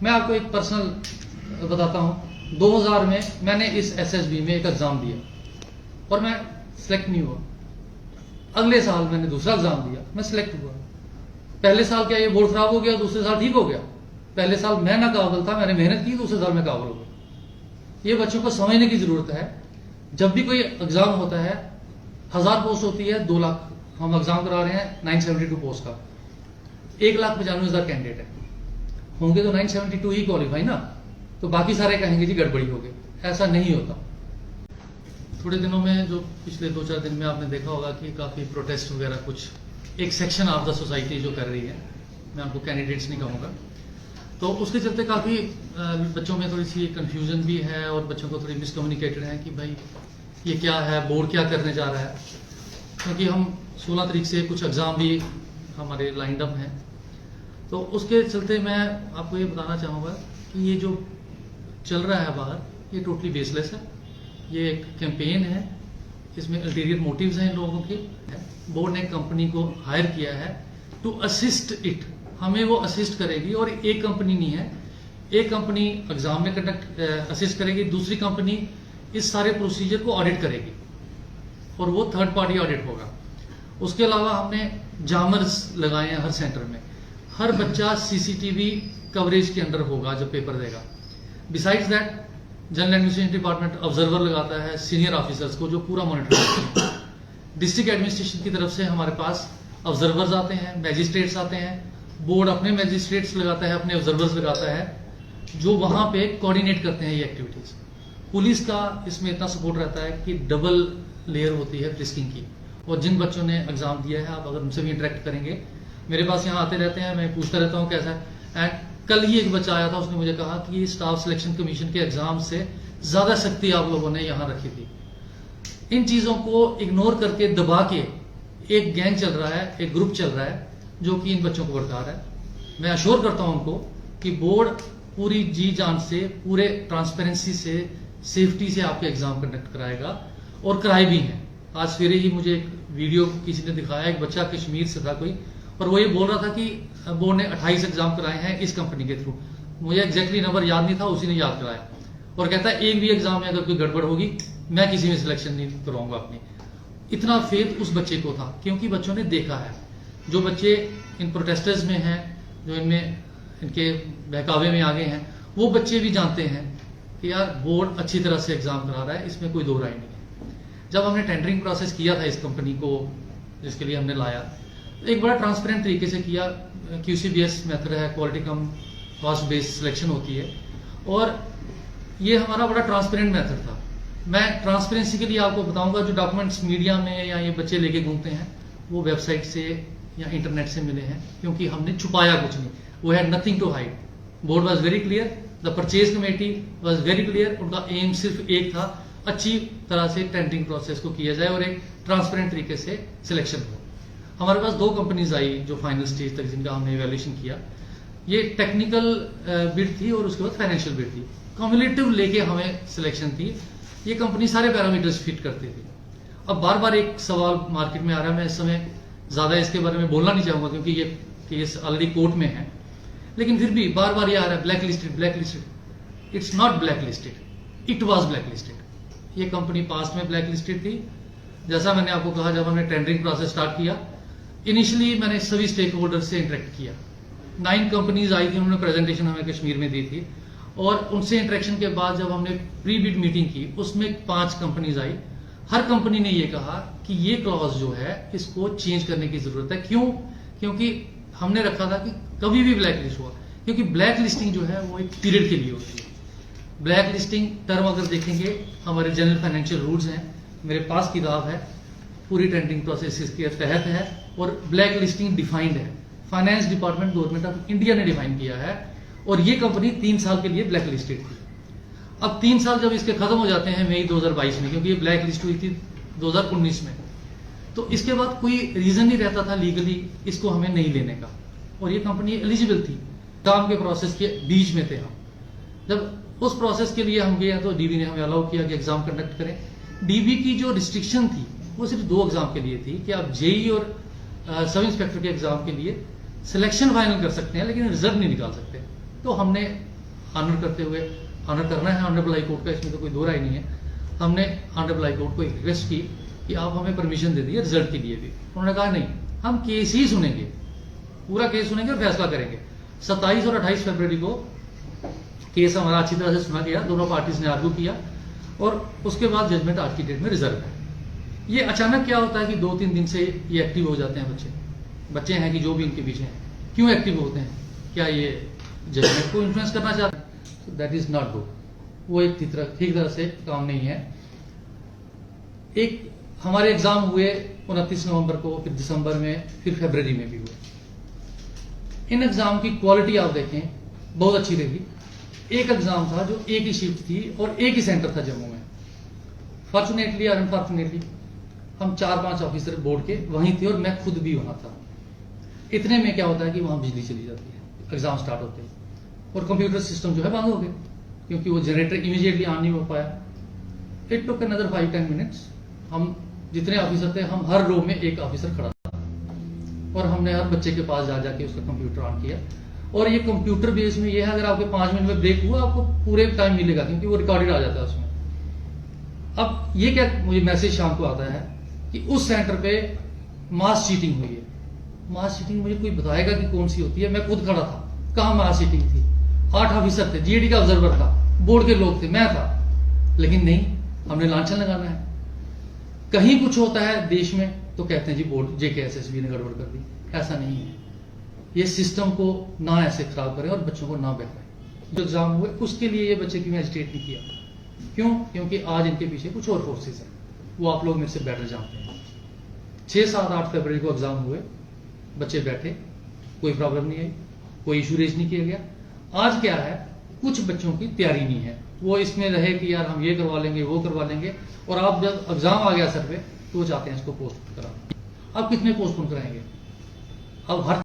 मैं आपको एक पर्सनल बताता हूँ। 2000 में मैंने इस एसएसबी में एक एग्जाम दिया और मैं सिलेक्ट नहीं हुआ। अगले साल मैंने दूसरा एग्जाम दिया, मैं सिलेक्ट हुआ। पहले साल क्या ये बोर्ड खराब हो गया, दूसरे साल ठीक हो गया? पहले साल मैं ना काबिल था, मैंने मेहनत की, दूसरे साल मैं काबिल हो गया। ये बच्चों को समझने की जरूरत है। जब भी कोई एग्जाम होता है, 1000 पोस्ट होती है, 2 लाख हम एग्जाम करा रहे हैं 972 पोस्ट का, 1,95,000 कैंडिडेट है, होंगे तो 972 ही क्वालिफाई ना, तो बाकी सारे कहेंगे जी गड़बड़ी हो गई। ऐसा नहीं होता। थोड़े दिनों में जो पिछले 2-4 दिन में आपने देखा होगा कि काफी प्रोटेस्ट वगैरह कुछ एक सेक्शन ऑफ द सोसाइटी जो कर रही है, मैं आपको कैंडिडेट्स नहीं कहूंगा, तो उसके चलते काफी बच्चों में थोड़ी सी कंफ्यूजन भी है और बच्चों को थोड़ी मिसकम्युनिकेटेड है कि भाई ये क्या है, बोर्ड क्या करने जा रहा है। क्योंकि हम 16 तारीख से कुछ एग्जाम भी हमारे लाइंड अप हैं, तो उसके चलते मैं आपको ये बताना चाहूँगा कि ये जो चल रहा है बाहर, ये टोटली बेसलेस है। ये एक कैंपेन है, इसमें अल्टीरियर मोटिव्स हैं इन लोगों के। बोर्ड ने कंपनी को हायर किया है टू असिस्ट इट, हमें वो असिस्ट करेगी। और एक कंपनी नहीं है, एक कंपनी एग्जाम में कंडक्ट असिस्ट करेगी, दूसरी कंपनी इस सारे प्रोसीजर को ऑडिट करेगी और वो थर्ड पार्टी ऑडिट होगा। उसके अलावा हमने जामर्स लगाए हैं हर सेंटर में, हर बच्चा सीसीटीवी कवरेज के अंडर होगा जब पेपर देगा। Besides that general administration department observer लगाता है सीनियर ऑफिसर्स को जो पूरा मॉनिटर करते हैं। डिस्ट्रिक्ट एडमिनिस्ट्रेशन की तरफ से हमारे पास ऑब्जर्वर्स आते हैं, मैजिस्ट्रेट्स आते हैं, बोर्ड अपने मैजिस्ट्रेट्स लगाता है, अपने ऑब्जर्वर्स लगाता है जो वहां पे कोऑर्डिनेट करते हैं ये एक्टिविटीज। पुलिस का इसमें इतना सपोर्ट रहता है कि डबल लेयर होती है फ्रिस्किंग की। और जिन बच्चों ने एग्जाम दिया है, आप अगर उनसे भी इंटरेक्ट करेंगे, मेरे पास यहाँ आते रहते हैं, मैं पूछता रहता हूँ कैसा है। एंड कल ही एक बच्चा आया था, उसने मुझे कहा कि स्टाफ सिलेक्शन कमीशन के एग्जाम से ज्यादा सख्ती आप लोगों ने यहाँ रखी थी। इन चीजों को इग्नोर करके, दबा के एक गैंग चल रहा है, एक ग्रुप चल रहा है जो कि इन बच्चों को भड़का रहा है। मैं अश्योर करता हूं उनको कि बोर्ड पूरी जी जान से, पूरे ट्रांसपेरेंसी से, सेफ्टी से आपके एग्जाम कंडक्ट कराएगा और कराए भी हैं। आज सवेरे ही मुझे एक वीडियो किसी ने दिखाया, एक बच्चा कश्मीर से था कोई, और वो ये बोल रहा था कि बोर्ड ने 28 एग्जाम कराए हैं इस कंपनी के थ्रू। मुझे एग्जैक्टली नंबर याद नहीं था, उसी ने याद कराया और कहता है एक भी एग्जाम में अगर कोई गड़बड़ होगी मैं किसी में सिलेक्शन नहीं करवाऊंगा अपनी। इतना फेथ उस बच्चे को था क्योंकि बच्चों ने देखा है। जो बच्चे इन प्रोटेस्टर्स में हैं, जो इनमें इनके बहकावे में आगे हैं, वो बच्चे भी जानते हैं कि यार बोर्ड अच्छी तरह से एग्जाम करा रहा है, इसमें कोई दो राय नहीं है। जब हमने टेंडरिंग प्रोसेस किया था इस कंपनी को, जिसके लिए हमने लाया, एक बड़ा ट्रांसपेरेंट तरीके से किया। QCBS मेथड है, क्वालिटी कम कॉस्ट बेस्ड सिलेक्शन होती है, और ये हमारा बड़ा ट्रांसपेरेंट मेथड था। मैं ट्रांसपेरेंसी के लिए आपको बताऊंगा, जो डॉक्यूमेंट्स मीडिया में या ये बच्चे लेके घूमते हैं वो वेबसाइट से या इंटरनेट से मिले हैं, क्योंकि हमने छुपाया कुछ नहीं। वो had nothing to hide. Board was very clear, the purchase committee was very clear. उनका एम सिर्फ एक था, अच्छी तरह से टेंडरिंग प्रोसेस को किया जाए और एक ट्रांसपेरेंट तरीके से सिलेक्शन हो। हमारे पास 2 कंपनीज आई जो फाइनल स्टेज तक, जिनका हमने इवैल्यूएशन किया। ये टेक्निकल बिड थी और उसके बाद फाइनेंशियल बिड थी। कम्युलेटिव लेके हमें सिलेक्शन थी। ये कंपनी सारे पैरामीटर्स फिट करती थी। अब बार बार एक सवाल मार्केट में आ रहा है, मैं इस समय ज्यादा इसके बारे में बोलना नहीं चाहूंगा क्योंकि ये केस ऑलरेडी कोर्ट में है, लेकिन फिर भी बार बार ये आ रहा है black listed, black listed. It's not black listed, it was black listed. ये कंपनी पास्ट में ब्लैक लिस्टेड थी। जैसा मैंने आपको कहा, जब हमने टेंडरिंग प्रोसेस स्टार्ट किया, इनिशियली मैंने सभी स्टेक होल्डर से इंटरेक्ट किया। 9 कंपनीज आई थी, उन्होंने प्रेजेंटेशन हमें कश्मीर में दी थी, और उनसे इंटरेक्शन के बाद जब हमने प्री बिड मीटिंग की, उसमें 5 कंपनीज आई। हर कंपनी ने ये कहा कि ये क्लॉज जो है इसको चेंज करने की जरूरत है। क्यों? क्योंकि हमने रखा था कि कभी भी ब्लैक लिस्ट हुआ, क्योंकि ब्लैक लिस्टिंग जो है वो एक पीरियड के लिए होती है। ब्लैक लिस्टिंग टर्म अगर देखेंगे, हमारे जनरल फाइनेंशियल रूल्स हैं, मेरे पास किताब है, पूरी टेंडरिंग प्रोसेस के तहत है, और ब्लैक लिस्टिंग डिफाइंड है। Finance department government of India ने डिफाइन किया है, और ये कंपनी 3 साल के लिए ब्लैक लिस्टेड थी। अब 3 साल जब इसके खत्म हो जाते हैं मई 2022 में, क्योंकि ये ब्लैक लिस्ट हुई थी 2019 में, तो इसके बाद कोई रीजन नहीं रहता था लीगली इसको हमें नहीं लेने का, और ये कंपनी एलिजिबल थी। काम के प्रोसेस के बीच में थे हम। जब उस प्रोसेस के लिए हम गए तो डीबी ने हमें अलाउ किया कि एग्जाम कंडक्ट करें। डीबी की जो रिस्ट्रिक्शन थी वो सिर्फ 2 एग्जाम के लिए थी कि आप जेई और सब इंस्पेक्टर के एग्जाम के लिए सिलेक्शन फाइनल कर सकते हैं, लेकिन रिजल्ट नहीं निकाल सकते। तो हमने ऑनर करते हुए, ऑनर करना है ऑनरेबल हाई कोर्ट का, इसमें तो कोई दो राय नहीं है, हमने ऑनरेबल हाई कोर्ट को एक रिक्वेस्ट की कि आप हमें परमिशन दे दीजिए रिजल्ट के लिए भी। उन्होंने कहा नहीं, हम केस ही सुनेंगे, पूरा केस सुनेंगे और फैसला करेंगे। 27 और 28 फरवरी को केस हमारा अच्छी तरह से सुना गया, दोनों पार्टीज ने आर्ग्यू किया और उसके बाद जजमेंट आज की डेट में रिजर्व है। ये अचानक क्या होता है कि 2-3 दिन से ये एक्टिव हो जाते हैं बच्चे हैं कि जो भी इनके पीछे हैं, क्यों एक्टिव होते हैं? क्या ये जजमेंट को इन्फ्लुएंस करना चाहते हैं? दैट इज नॉट गुड, वो एक ठीक तरह से काम नहीं है। एक हमारे एग्जाम हुए 29 नवंबर को, फिर दिसंबर में, फिर फरवरी में भी हुए। इन एग्जाम की क्वालिटी आप देखें बहुत अच्छी रही। एक एग्जाम था जो एक ही शिफ्ट थी और एक ही सेंटर था जम्मू में। फॉर्चुनेटली और अनफॉर्चुनेटली हम 4-5 ऑफिसर बोर्ड के वहीं थे और मैं खुद भी वहां था। इतने में क्या होता है कि वहां बिजली चली जाती है एग्जाम स्टार्ट होते ही, और कंप्यूटर सिस्टम जो है बंद हो गए क्योंकि वो जनरेटर इमीडिएटली ऑन नहीं हो पाया। It took another 5-10 minutes. हम जितने ऑफिसर थे, हम हर रो में एक ऑफिसर खड़ा था और हमने हर बच्चे के पास जा जाके उसका कंप्यूटर ऑन किया। और ये कंप्यूटर बेस में ये है, अगर आपके 5 मिनट में ब्रेक हुआ आपको पूरे टाइम मिलेगा क्योंकि वो रिकॉर्डेड आ जाता है उसमें। अब ये क्या मुझे मैसेज शाम को आता है कि उस सेंटर पे मास चीटिंग हुई है। मास चीटिंग मुझे कोई बताएगा कि कौन सी होती है? मैं खुद खड़ा था, कहां मास चीटिंग थी? 8 ऑफिसर थे, जीएडी का ऑब्जर्वर था, बोर्ड के लोग थे, मैं था, लेकिन नहीं, हमने लांछन लगाना है। कहीं कुछ होता है देश में तो कहते हैं जी बोर्ड JKSSB ने गड़बड़ कर दी। ऐसा नहीं है, ये सिस्टम को ना ऐसे खराब करें और बच्चों को ना बहकाएं। जो एग्जाम हुए उसके लिए ये बच्चे क्यों एजिटेट नहीं किया? क्यों? क्योंकि आज इनके पीछे कुछ और फोर्सेस हैं, वो आप लोग मेरे से बेटर जानते हैं। 6, 7, 8 फरवरी को एग्जाम हुए, बच्चे बैठे, कोई प्रॉब्लम नहीं आई, कोई इशू रेज नहीं किया गया। आज क्या है, कुछ बच्चों की तैयारी नहीं है, वो इसमें रहे कि यार हम ये करवा लेंगे, वो करवा लेंगे, और आप जब एग्जाम आ गया सर पे तो वो चाहते हैं इसको पोस्टपोन करा। अब कितने पोस्टपोन कराएंगे? अब हर